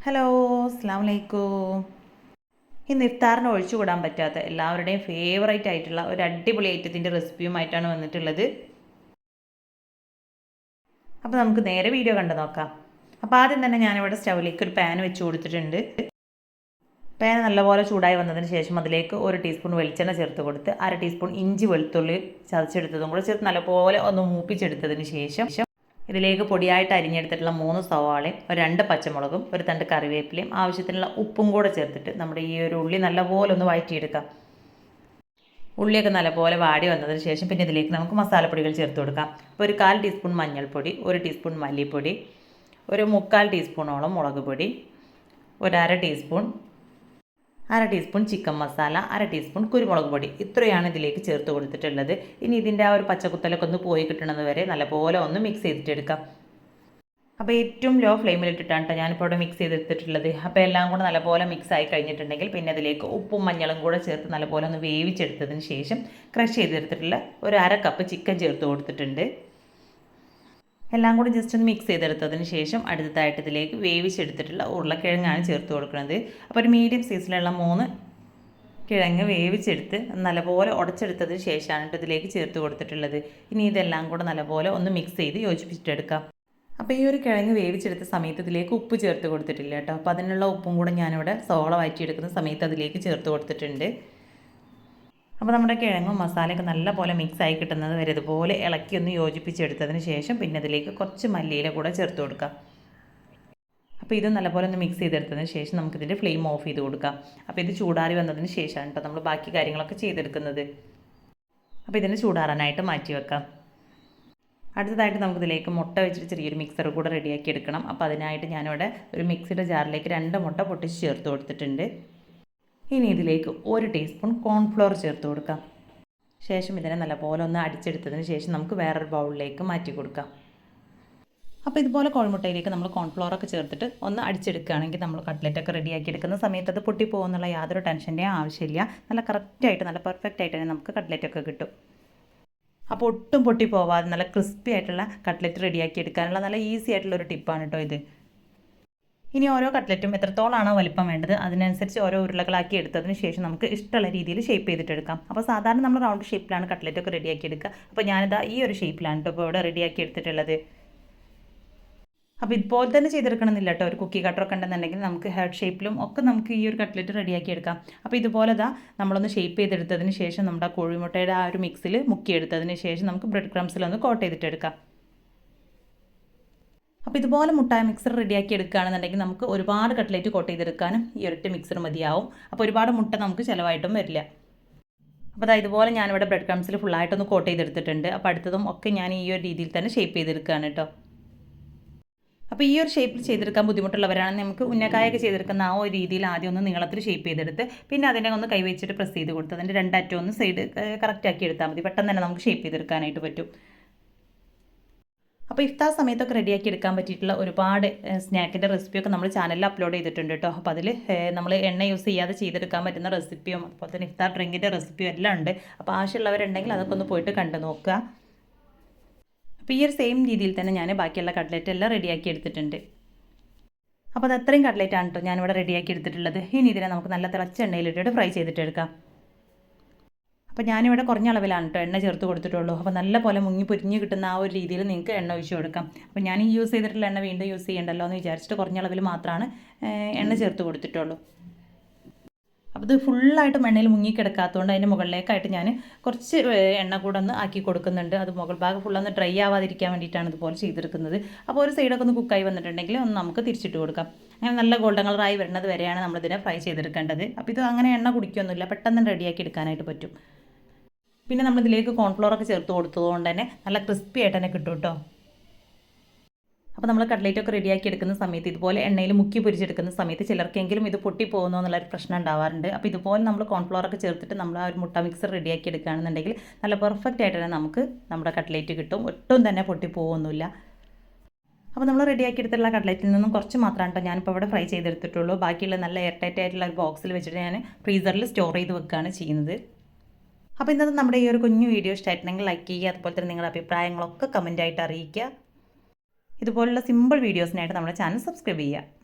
Hello, അസ്സാം വലൈക്കും. ഇന്ന് ഇഫ്താറിന് ഒഴിച്ചുകൂടാൻ പറ്റാത്ത എല്ലാവരുടെയും ഫേവറേറ്റ് ആയിട്ടുള്ള ഒരു അടിപൊളി ഐറ്റത്തിൻ്റെ റെസിപ്പിയുമായിട്ടാണ് വന്നിട്ടുള്ളത്. അപ്പോൾ നമുക്ക് നേരെ വീഡിയോ കണ്ടു നോക്കാം. അപ്പോൾ ആദ്യം തന്നെ ഞാനിവിടെ സ്റ്റൗവിലേക്ക് ഒരു പാൻ വെച്ച് കൊടുത്തിട്ടുണ്ട്. പാൻ നല്ലപോലെ ചൂടായി വന്നതിന് ശേഷം അതിലേക്ക് 1 ടീസ്പൂൺ വെളിച്ചെണ്ണ ചേർത്ത് കൊടുത്ത് 1/2 ടീസ്പൂൺ ഇഞ്ചി വെളുത്തുള്ളി ചതച്ചെടുത്തതും കൂടെ ചേർത്ത് നല്ലപോലെ ഒന്ന് മൂപ്പിച്ചെടുത്തതിന് ശേഷം ഇതിലേക്ക് പൊടിയായിട്ട് അരിഞ്ഞെടുത്തിട്ടുള്ള 3 സവാളയും 2 പച്ചമുളകും 1 തണ്ട് കറിവേപ്പിലയും ആവശ്യത്തിനുള്ള ഉപ്പും കൂടെ ചേർത്തിട്ട് നമ്മുടെ ഈ ഒരു ഉള്ളി നല്ലപോലെ ഒന്ന് വഴറ്റിയെടുക്കാം. ഉള്ളിയൊക്കെ നല്ലപോലെ വാടി വന്നതിന് ശേഷം പിന്നെ ഇതിലേക്ക് നമുക്ക് മസാലപ്പൊടികൾ ചേർത്ത് കൊടുക്കാം. അപ്പോൾ ഒരു 1/4 ടീസ്പൂൺ മഞ്ഞൾപ്പൊടി, 1 ടീസ്പൂൺ മല്ലിപ്പൊടി, ഒരു 3/4 ടീസ്പൂണോളം മുളക് പൊടി, 1/2 ടീസ്പൂൺ ചിക്കൻ മസാല, 1/2 ടീസ്പൂൺ കുരുമുളക് പൊടി, ഇത്രയാണ് ഇതിലേക്ക് ചേർത്ത് കൊടുത്തിട്ടുള്ളത്. ഇനി ഇതിൻ്റെ ആ ഒരു പച്ചക്കുത്തലൊക്കെ ഒന്ന് പോയി കിട്ടുന്നത് വരെ നല്ലപോലെ ഒന്ന് മിക്സ് ചെയ്തിട്ടെടുക്കാം. അപ്പോൾ ഏറ്റവും ലോ ഫ്ലെയിമിലിട്ടിട്ടാണ് കേട്ടോ ഞാനിപ്പോൾ ഇവിടെ മിക്സ് ചെയ്തെടുത്തിട്ടുള്ളത്. അപ്പോൾ എല്ലാം കൂടെ നല്ലപോലെ മിക്സ് ആയി കഴിഞ്ഞിട്ടുണ്ടെങ്കിൽ പിന്നെ അതിലേക്ക് ഉപ്പും മഞ്ഞളും കൂടെ ചേർത്ത് നല്ലപോലെ ഒന്ന് വേവിച്ചെടുത്തതിന് ശേഷം ക്രഷ് ചെയ്തെടുത്തിട്ടുള്ള ഒരു 1/2 കപ്പ് ചിക്കൻ ചേർത്ത് കൊടുത്തിട്ടുണ്ട്. എല്ലാം കൂടി ജസ്റ്റ് ഒന്ന് മിക്സ് ചെയ്തെടുത്തതിന് ശേഷം അടുത്തതായിട്ട് ഇതിലേക്ക് വേവിച്ചെടുത്തിട്ടുള്ള ഉരുളക്കിഴങ്ങാണ് ചേർത്ത് കൊടുക്കുന്നത്. അപ്പോൾ ഒരു മീഡിയം സൈസിലുള്ള 3 കിഴങ്ങ് വേവിച്ചെടുത്ത് നല്ലപോലെ ഉടച്ചെടുത്തതിന് ശേഷമാണ് ഇതിലേക്ക് ചേർത്ത് കൊടുത്തിട്ടുള്ളത്. ഇനി ഇതെല്ലാം കൂടെ നല്ലപോലെ ഒന്ന് മിക്സ് ചെയ്ത് യോജിപ്പിച്ചിട്ടെടുക്കാം. അപ്പോൾ ഈ ഒരു കിഴങ്ങ് വേവിച്ചെടുത്ത സമയത്ത് ഇതിലേക്ക് ഉപ്പ് ചേർത്ത് കൊടുത്തിട്ടില്ല കേട്ടോ. അപ്പോൾ അതിനുള്ള ഉപ്പും കൂടെ ഞാനിവിടെ സവാള വഴറ്റിയെടുക്കുന്ന സമയത്ത് അതിലേക്ക് ചേർത്ത് കൊടുത്തിട്ടുണ്ട്. അപ്പോൾ നമ്മുടെ കിഴങ്ങും മസാലയൊക്കെ നല്ലപോലെ മിക്സ് ആയി കിട്ടുന്നത് വരെ ഇതുപോലെ ഇളക്കി ഒന്ന് യോജിപ്പിച്ചെടുത്തതിന് ശേഷം പിന്നെ അതിലേക്ക് കുറച്ച് മല്ലിയില കൂടെ ചേർത്ത് കൊടുക്കാം. അപ്പോൾ ഇത് നല്ലപോലെ ഒന്ന് മിക്സ് ചെയ്തെടുത്തതിന് ശേഷം നമുക്കിതിൻ്റെ ഫ്ലെയിം ഓഫ് ചെയ്ത് കൊടുക്കാം. അപ്പോൾ ഇത് ചൂടാറി വന്നതിന് ശേഷമാണ് കേട്ടോ നമ്മൾ ബാക്കി കാര്യങ്ങളൊക്കെ ചെയ്തെടുക്കുന്നത്. അപ്പോൾ ഇതിന് ചൂടാറാനായിട്ട് മാറ്റി വെക്കാം. അടുത്തതായിട്ട് നമുക്കിതിലേക്ക് മുട്ട വെച്ചിട്ട് ചെറിയൊരു മിക്സർ കൂടെ റെഡിയാക്കി എടുക്കണം. അപ്പോൾ അതിനായിട്ട് ഞാനിവിടെ ഒരു മിക്സിയുടെ ജാറിലേക്ക് 2 മുട്ട പൊട്ടിച്ച് ചേർത്ത് കൊടുത്തിട്ടുണ്ട്. ഇനി ഇതിലേക്ക് 1 ടീസ്പൂൺ കോൺഫ്ലോർ ചേർത്ത് കൊടുക്കാം. ശേഷം ഇതിനെ നല്ലപോലെ ഒന്ന് അടിച്ചെടുത്തതിന് ശേഷം നമുക്ക് വേറൊരു ബൗളിലേക്ക് മാറ്റി കൊടുക്കാം. അപ്പോൾ ഇതുപോലെ കോഴിമുട്ടയിലേക്ക് നമ്മൾ കോൺഫ്ലോറൊക്കെ ചേർത്തിട്ട് ഒന്ന് അടിച്ചെടുക്കുകയാണെങ്കിൽ നമ്മൾ കട്ട്ലറ്റൊക്കെ റെഡിയാക്കി എടുക്കുന്ന സമയത്ത് അത് പൊട്ടിപ്പോകുന്നുള്ള യാതൊരു ടെൻഷൻ്റെയും ആവശ്യമില്ല. നല്ല കറക്റ്റായിട്ട് നല്ല പെർഫെക്റ്റ് ആയിട്ട് തന്നെ നമുക്ക് കട്ട്ലറ്റൊക്കെ കിട്ടും. അപ്പോൾ ഒട്ടും പൊട്ടിപ്പോവാതെ നല്ല ക്രിസ്പി ആയിട്ടുള്ള കട്ട്ലറ്റ് റെഡിയാക്കി എടുക്കാനുള്ള നല്ല ഈസി ആയിട്ടുള്ളൊരു ടിപ്പാണ് കേട്ടോ ഇത്. ഇനി ഓരോ കട്ട്ലറ്റും എത്രത്തോളമാണോ വലിപ്പം വേണ്ടത് അതിനനുസരിച്ച് ഓരോ ഉരുളകളാക്കി എടുത്തതിന് ശേഷം നമുക്ക് ഇഷ്ടമുള്ള രീതിയിൽ ഷേപ്പ് ചെയ്തിട്ടെടുക്കാം. അപ്പോൾ സാധാരണ നമ്മൾ റൗണ്ട് ഷേപ്പിലാണ് കട്ട്ലറ്റൊക്കെ റെഡിയാക്കി എടുക്കുക. അപ്പോൾ ഞാനിതാ ഈ ഒരു ഷേപ്പിലാണ് കേട്ടോ ഇപ്പോൾ ഇവിടെ റെഡിയാക്കി എടുത്തിട്ടുള്ളത്. അപ്പോൾ ഇതുപോലെ തന്നെ ചെയ്തെടുക്കണമെന്നില്ല കേട്ടോ. ഒരു കുക്കി കട്ടറൊക്കെ ഉണ്ടെന്നുണ്ടെങ്കിൽ നമുക്ക് ഹെഡ് ഷേപ്പിലും ഒക്കെ നമുക്ക് ഈ ഒരു കട്ട്ലറ്റ് റെഡിയാക്കി എടുക്കാം. അപ്പോൾ ഇതുപോലെ നമ്മളൊന്ന് ഷേപ്പ് ചെയ്തെടുത്തതിന് ശേഷം നമ്മുടെ കോഴിമുട്ടയുടെ ആ ഒരു മിക്സിൽ മുക്കിയെടുത്തതിന് ശേഷം നമുക്ക് ബ്രെഡ് ക്രംസിലൊന്ന് കോട്ട് ചെയ്തിട്ടെടുക്കാം. അപ്പോൾ ഇതുപോലെ മുട്ടായ മിക്സർ റെഡിയാക്കി എടുക്കുകയാണെന്നുണ്ടെങ്കിൽ നമുക്ക് ഒരുപാട് കട്ട്ലേറ്റ് കോട്ട് ചെയ്തെടുക്കാനും ഈ ഒരൊറ്റ മിക്സർ മതിയാവും. അപ്പോൾ ഒരുപാട് മുട്ട നമുക്ക് ചിലവായിട്ടും വരില്ല. അപ്പോൾ ഇതുപോലെ ഞാനിവിടെ ബ്രെഡ് ക്രംസിൽ ഫുള്ളായിട്ടൊന്ന് കോട്ട് ചെയ്തെടുത്തിട്ടുണ്ട്. അപ്പോൾ അടുത്തതും ഒക്കെ ഞാൻ ഈ ഒരു രീതിയിൽ തന്നെ ഷേപ്പ് ചെയ്തെടുക്കുകയാണ് കേട്ടോ. അപ്പോൾ ഈ ഒരു ഷേപ്പിൽ ചെയ്തെടുക്കാൻ ബുദ്ധിമുട്ടുള്ളവരാണെങ്കിൽ നമുക്ക് ഉന്നക്കായൊക്കെ ചെയ്തെടുക്കുന്ന ആ ഒരു രീതിയിൽ ആദ്യം ഒന്ന് നീളത്തിൽ ഷേപ്പ് ചെയ്തെടുത്ത് പിന്നെ അതിനെ ഒന്ന് കൈവച്ചിട്ട് പ്രസ് ചെയ്ത് കൊടുത്ത് അതിൻ്റെ 2 അറ്റം ഒന്ന് സൈഡ് കറക്റ്റാക്കി എടുത്താൽ മതി. പെട്ടെന്ന് തന്നെ നമുക്ക് ഷേപ്പ് ചെയ്തെടുക്കാനായിട്ട് പറ്റും. അപ്പോൾ ഇഫ്താർ സമയത്തൊക്കെ റെഡിയാക്കി എടുക്കാൻ പറ്റിയിട്ടുള്ള ഒരുപാട് സ്നാക്കിൻ്റെ റെസിപ്പിയൊക്കെ നമ്മൾ ചാനലിൽ അപ്ലോഡ് ചെയ്തിട്ടുണ്ട് കേട്ടോ. അപ്പോൾ അതിൽ നമ്മൾ എണ്ണ യൂസ് ചെയ്യാതെ ചെയ്തെടുക്കാൻ പറ്റുന്ന റെസിപ്പിയും അതുപോലെ തന്നെ ഇഫ്താർ ഡ്രിങ്കിൻ്റെ റെസിപ്പിയും എല്ലാം ഉണ്ട്. അപ്പോൾ ആവശ്യമുള്ളവരുണ്ടെങ്കിൽ അതൊക്കെ ഒന്ന് പോയിട്ട് കണ്ടു നോക്കുക. അപ്പോൾ ഈ ഒരു സെയിം രീതിയിൽ തന്നെ ഞാൻ ബാക്കിയുള്ള കട്ട്ലറ്റ് എല്ലാം റെഡിയാക്കി എടുത്തിട്ടുണ്ട്. അപ്പോൾ അത് അത്രയും കട്ട്ലറ്റാണ് കേട്ടോ ഞാനിവിടെ റെഡിയാക്കി എടുത്തിട്ടുള്ളത്. ഇനി ഇതിനെ നമുക്ക് നല്ല തിളച്ച എണ്ണയിലിട്ടിട്ട് ഫ്രൈ ചെയ്തിട്ടെടുക്കാം. അപ്പോൾ ഞാനിവിടെ കുറഞ്ഞ അളവിലാണ് കേട്ടോ എണ്ണ ചേർത്ത് കൊടുത്തിട്ടുള്ളൂ. അപ്പോൾ നല്ല പോലെ മുങ്ങി പൊരിഞ്ഞ് കിട്ടുന്ന ആ ഒരു രീതിയിൽ നിങ്ങൾക്ക് എണ്ണ ഒഴിച്ച് കൊടുക്കാം. അപ്പോൾ ഞാൻ ഈ യൂസ് ചെയ്തിട്ടുള്ള എണ്ണ വീണ്ടും യൂസ് ചെയ്യണ്ടല്ലോ എന്ന് വിചാരിച്ചിട്ട് കുറഞ്ഞ അളവിൽ മാത്രമാണ് എണ്ണ ചേർത്ത് കൊടുത്തിട്ടുള്ളൂ. അപ്പോൾ ഇത് ഫുള്ളായിട്ടും എണ്ണയിൽ മുങ്ങിക്കിടക്കാത്തതുകൊണ്ട് അതിൻ്റെ മുകളിലേക്കായിട്ട് ഞാൻ കുറച്ച് എണ്ണ കൂടെ ഒന്ന് ആക്കി കൊടുക്കുന്നുണ്ട്. അത് മുകൾ ഭാഗം ഫുള്ളൊന്ന് ഡ്രൈ ആവാതിരിക്കാൻ വേണ്ടിയിട്ടാണ് ഇതുപോലെ ചെയ്തെടുക്കുന്നത്. അപ്പോൾ ഒരു സൈഡൊക്കെ ഒന്ന് കുക്കായി വന്നിട്ടുണ്ടെങ്കിൽ ഒന്ന് നമുക്ക് തിരിച്ചിട്ട് കൊടുക്കാം. അങ്ങനെ നല്ല ഗോൾഡൻ കളറായി വരുന്നത് വരെയാണ് നമ്മളിതിനെ ഫ്രൈ ചെയ്തെടുക്കേണ്ടത്. അപ്പോൾ ഇത് അങ്ങനെ എണ്ണ കുടിക്കൊന്നുമില്ല, പെട്ടെന്ന് റെഡിയാക്കി എടുക്കാനായിട്ട് പറ്റും. പിന്നെ നമ്മളിതിലേക്ക് കോൺഫ്ലോറൊക്കെ ചേർത്ത് കൊടുത്തതുകൊണ്ട് തന്നെ നല്ല ക്രിസ്പി ആയിട്ട് തന്നെ കിട്ടും കേട്ടോ. അപ്പോൾ നമ്മൾ കട്ട്ലേറ്റൊക്കെ റെഡിയാക്കി എടുക്കുന്ന സമയത്ത് ഇതുപോലെ എണ്ണയിൽ മുക്കി പൊരിച്ചെടുക്കുന്ന സമയത്ത് ചിലർക്കെങ്കിലും ഇത് പൊട്ടിപ്പോകുന്നു എന്നുള്ളൊരു പ്രശ്നം ഉണ്ടാവാറുണ്ട്. അപ്പോൾ ഇതുപോലെ നമ്മൾ കോൺഫ്ലോറൊക്കെ ചേർത്തിട്ട് നമ്മൾ ആ ഒരു മുട്ട മിക്സർ റെഡിയാക്കി എടുക്കുകയാണെന്നുണ്ടെങ്കിൽ നല്ല പെർഫെക്റ്റ് ആയിട്ട് തന്നെ നമുക്ക് നമ്മുടെ കട്ട്ലേറ്റ് കിട്ടും. ഒട്ടും തന്നെ പൊട്ടിപ്പോകുന്നില്ല. അപ്പോൾ നമ്മൾ റെഡിയാക്കി എടുത്തിട്ടുള്ള കട്ട്ലറ്റിൽ നിന്നും കുറച്ച് മാത്രമാണ് കേട്ടോ ഞാനിപ്പോൾ ഇവിടെ ഫ്രൈ ചെയ്തെടുത്തിട്ടുള്ളൂ. ബാക്കിയുള്ള നല്ല എയർ ടൈറ്റ് ആയിട്ടുള്ള ഒരു ബോക്സിൽ വെച്ചിട്ട് ഞാൻ ഫ്രീസറിൽ സ്റ്റോർ ചെയ്ത് വെക്കുകയാണ് ചെയ്യുന്നത്. അപ്പോൾ ഇന്നത്തെ നമ്മുടെ ഈ ഒരു കുഞ്ഞു വീഡിയോ ഇഷ്ടമായിട്ടുണ്ടെങ്കിൽ ലൈക്ക് ചെയ്യുക. അതുപോലെ തന്നെ നിങ്ങളുടെ അഭിപ്രായങ്ങളൊക്കെ കമൻറ്റായിട്ട് അറിയിക്കുക. ഇതുപോലുള്ള സിമ്പിൾ വീഡിയോസിനായിട്ട് നമ്മുടെ ചാനൽ സബ്സ്ക്രൈബ് ചെയ്യുക.